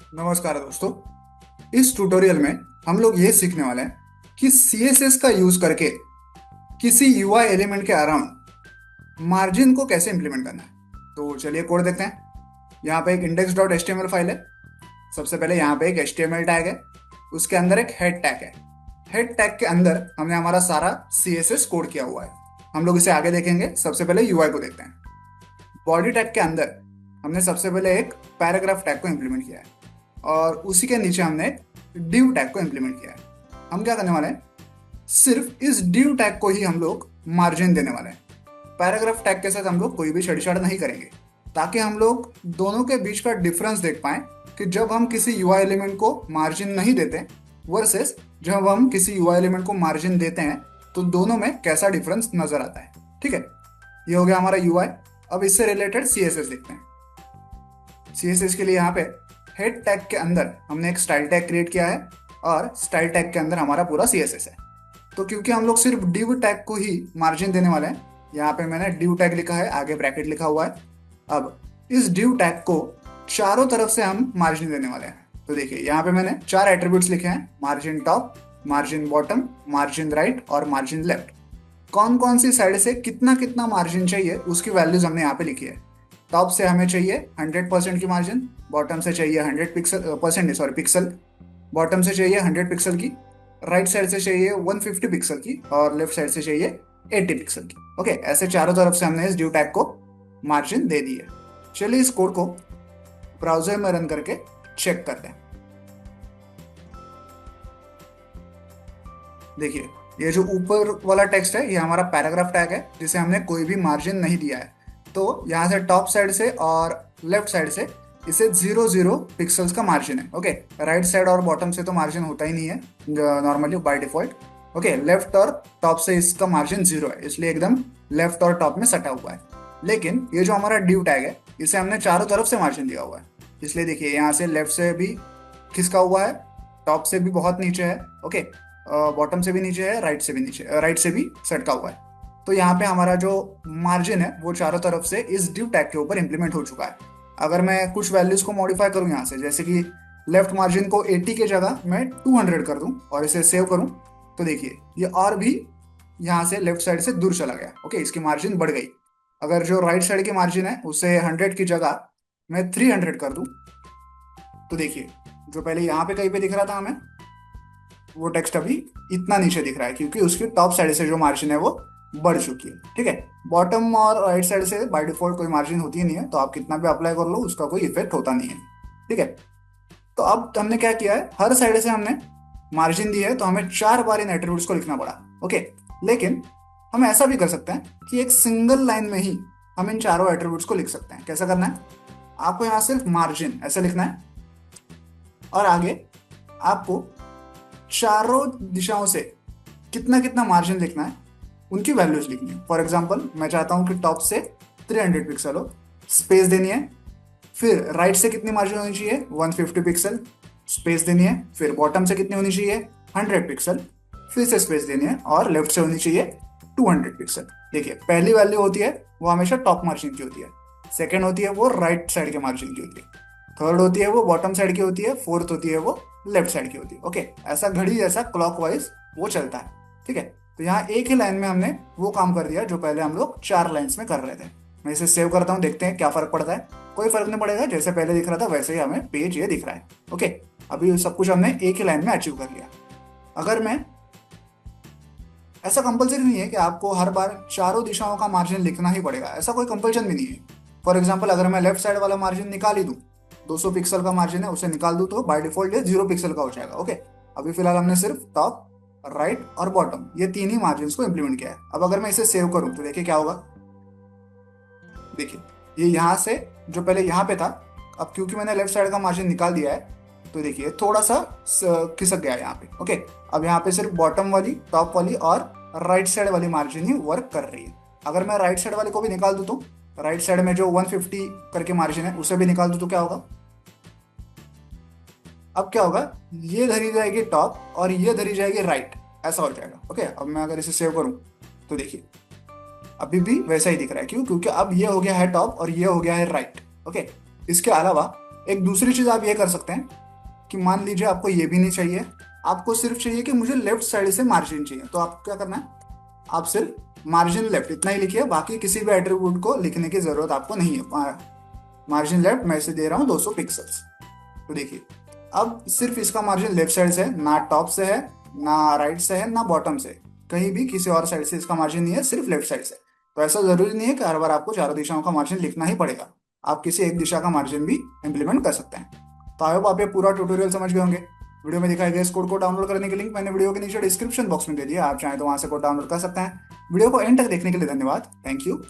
नमस्कार दोस्तों। इस ट्यूटोरियल में हम लोग ये सीखने वाले हैं कि CSS का यूज करके किसी UI एलिमेंट के अराउंड मार्जिन को कैसे इंप्लीमेंट करना है। तो चलिए कोड देखते हैं। यहाँ पे एक index.html फाइल है। सबसे पहले यहाँ पे एक HTML टैग है, उसके अंदर एक हेड टैग है। हेड टैग के अंदर हमने हमारा सारा CSS कोड किया हुआ है। हम लोग इसे आगे देखेंगे। सबसे पहले UI को देखते हैं। बॉडी टैग के अंदर हमने सबसे पहले एक पैराग्राफ टैग को इंप्लीमेंट किया है और उसी के नीचे हमने एक div टैग को इंप्लीमेंट किया है। हम क्या करने वाले हैं, सिर्फ इस div टैग को ही हम लोग मार्जिन देने वाले हैं। पैराग्राफ टैग के साथ हम लोग कोई भी छेड़छाड़ नहीं करेंगे, ताकि हम लोग दोनों के बीच का डिफरेंस देख पाएं कि जब हम किसी UI एलिमेंट को मार्जिन नहीं देते वर्सेस जब हम किसी UI एलिमेंट को मार्जिन देते हैं तो दोनों में कैसा डिफरेंस नजर आता है। ठीक है, ये हो गया हमारा UI। अब इससे रिलेटेड CSS देखते हैं। CSS के लिए यहाँ पे हेड टैग के अंदर हमने एक स्टाइल टैग क्रिएट किया है और स्टाइल टैग के अंदर हमारा पूरा CSS है। तो क्योंकि हम लोग सिर्फ div टैग को ही मार्जिन देने वाले हैं, यहाँ पे मैंने div टैग लिखा है, आगे ब्रैकेट लिखा हुआ है। अब इस div टैग को चारों तरफ से हम मार्जिन देने वाले हैं। तो देखिए यहाँ पे मैंने 4 एट्रीब्यूट्स लिखे हैं, margin top, margin bottom, margin right और मार्जिन लेफ्ट। कौन कौन सी साइड से कितना कितना मार्जिन चाहिए उसकी वैल्यूज हमने यहाँ पे लिखी है। टॉप से हमें चाहिए 100% की मार्जिन, बॉटम से चाहिए 100% बॉटम से चाहिए 100 पिक्सल की, राइट साइड से चाहिए 150 पिक्सल की और लेफ्ट साइड से चाहिए 80 पिक्सल की। ओके, ऐसे चारों तरफ से हमने इस div टैग को मार्जिन दे दी है। चलिए इस कोड को ब्राउजर में रन करके चेक करते हैं। देखिए, ये जो ऊपर वाला टेक्स्ट है ये हमारा पैराग्राफ टैग है, जिसे हमने कोई भी मार्जिन नहीं दिया है। तो यहाँ से टॉप साइड से और लेफ्ट साइड से इसे 0 पिक्सल्स का मार्जिन है। ओके, राइट साइड और बॉटम से तो मार्जिन होता ही नहीं है normally by default. Okay, left और टॉप से इसका मार्जिन 0 है, इसलिए एकदम लेफ्ट और टॉप में सटा हुआ है। लेकिन ये जो हमारा div टैग है इसे हमने चारों तरफ से मार्जिन दिया हुआ है, इसलिए देखिए यहाँ से लेफ्ट से भी खिसका हुआ है, टॉप से भी बहुत नीचे है, ओके, बॉटम से भी नीचे है, राइट से भी नीचे, राइट से भी सटका हुआ है। तो यहाँ पे हमारा जो मार्जिन है वो चारों तरफ से इस div टैग के ऊपर इंप्लीमेंट हो चुका है। अगर मैं कुछ वैल्यूज को मॉडिफाई करूँ यहाँ से, जैसे कि लेफ्ट मार्जिन को 80 के जगह मैं 200 कर दूं और इसे सेव करूं, तो देखिए ये और भी यहाँ से लेफ्ट साइड से दूर चला गया। ओके, इसकी मार्जिन बढ़ गई। अगर जो राइट साइड की मार्जिन है उसे 100 की जगह मैं 300 कर दूं, तो देखिए जो पहले यहाँ पे कहीं पे दिख रहा था हमें, वो टेक्स्ट अभी इतना नीचे दिख रहा है, क्योंकि उसकी टॉप साइड से जो मार्जिन है वो बढ़ चुकी है। ठीक है, बॉटम और राइट साइड से बाय डिफॉल्ट कोई मार्जिन होती ही नहीं है, तो आप कितना भी अप्लाई कर लो उसका कोई इफेक्ट होता नहीं है। ठीक है, तो अब हमने क्या किया है, हर साइड से हमने मार्जिन दी है, तो हमें 4 बार इन एट्रीब्यूट्स को लिखना पड़ा। ओके, लेकिन हम ऐसा भी कर सकते हैं कि एक सिंगल लाइन में ही हम इन चारों एट्रीब्यूट्स को लिख सकते हैं। कैसा करना है, आपको यहाँ सिर्फ मार्जिन ऐसे लिखना है और आगे आपको चारों दिशाओं से कितना कितना मार्जिन लिखना है उनकी वैल्यूज लिखनी है। फॉर एग्जाम्पल, मैं चाहता हूं कि टॉप से 300 पिक्सल हो, स्पेस देनी है। फिर राइट से कितनी मार्जिन होनी चाहिए, 150 पिक्सल, स्पेस देनी है। फिर बॉटम से कितनी होनी चाहिए, 100 पिक्सल, फिर से स्पेस देनी है। और लेफ्ट से होनी चाहिए 200 पिक्सल। देखिए, पहली वैल्यू होती है वो हमेशा टॉप मार्जिन की होती है, सेकेंड होती है वो राइट साइड के मार्जिन की होती है, थर्ड होती है वो बॉटम साइड की होती है, फोर्थ होती है वो लेफ्ट साइड की होती है। ओके, ऐसा घड़ी जैसा क्लॉकवाइज वो चलता है। ठीक है, तो यहाँ एक ही लाइन में हमने वो काम कर दिया जो पहले हम लोग 4 लाइन्स में कर रहे थे। मैं इसे सेव करता हूँ, देखते हैं क्या फर्क पड़ता है। कोई फर्क नहीं पड़ेगा, जैसे पहले दिख रहा था वैसे ही हमें पेज ये दिख रहा है। ओके, अभी सब कुछ हमने एक ही लाइन में अचीव कर लिया। अगर मैं, ऐसा कंपलसरी नहीं है कि आपको हर बार चारों दिशाओं का मार्जिन लिखना ही पड़ेगा, ऐसा कोई कंपल्शन भी नहीं है। फॉर एग्जाम्पल, अगर मैं लेफ्ट साइड वाला मार्जिन निकाल ही दूं, 200 पिक्सल का मार्जिन है उसे निकाल दूं, तो बाय डिफॉल्ट ये 0 पिक्सल का हो जाएगा। ओके, अभी फिलहाल हमने सिर्फ टॉप, राइट और बॉटम ये 3 ही मार्जिन को इंप्लीमेंट किया है। अब अगर मैं इसे सेव करूं तो देखिए क्या होगा। देखिए, ये यहाँ से जो पहले यहाँ पे था, अब क्योंकि मैंने लेफ्ट साइड का मार्जिन निकाल दिया है, तो देखिए थोड़ा सा खिसक गया है यहाँ पे। ओके, अब यहाँ पे सिर्फ बॉटम वाली, टॉप वाली और राइट साइड वाली मार्जिन ही वर्क कर रही है। अगर मैं राइट साइड वाली को भी निकाल दूं, तो राइट साइड में जो 150 करके मार्जिन है उसे भी निकाल दूं, तो क्या होगा, अब क्या होगा, ये धरी जाएगी टॉप और ये धरी जाएगी राइट, ऐसा हो जाएगा। ओके, अब मैं अगर इसे सेव करूं तो देखिए अभी भी वैसा ही दिख रहा है। क्यों, क्योंकि अब ये हो गया है टॉप और ये हो गया है राइट। ओके, इसके अलावा एक दूसरी चीज आप ये कर सकते हैं कि मान लीजिए आपको ये भी नहीं चाहिए, आपको सिर्फ चाहिए कि मुझे लेफ्ट साइड से मार्जिन चाहिए, तो आपको क्या करना है, आप सिर्फ मार्जिन लेफ्ट इतना ही लिखिए, बाकी किसी भी एट्रीब्यूट को लिखने की जरूरत आपको नहीं है। मार्जिन लेफ्ट मैं इसे दे रहा हूँ 200 पिक्सल्स। तो देखिए अब सिर्फ इसका मार्जिन लेफ्ट साइड से है, ना टॉप से है, ना राइट से है, ना बॉटम से, कहीं भी किसी और साइड से इसका मार्जिन नहीं है, सिर्फ लेफ्ट साइड से। तो ऐसा जरूरी नहीं है कि हर बार आपको चारों दिशाओं का मार्जिन लिखना ही पड़ेगा, आप किसी एक दिशा का मार्जिन भी इम्प्लीमेंट कर सकते हैं। तो आई होप आप ये पूरा ट्यूटोरियल समझ गए होंगे। वीडियो में दिखाए गए इस कोड को डाउनलोड करने की लिंक मैंने वीडियो के नीचे डिस्क्रिप्शन बॉक्स में दे दिया, आप चाहें तो वहां से कोड डाउनलोड कर सकते हैं। वीडियो को एंड तक देखने के लिए धन्यवाद, थैंक यू।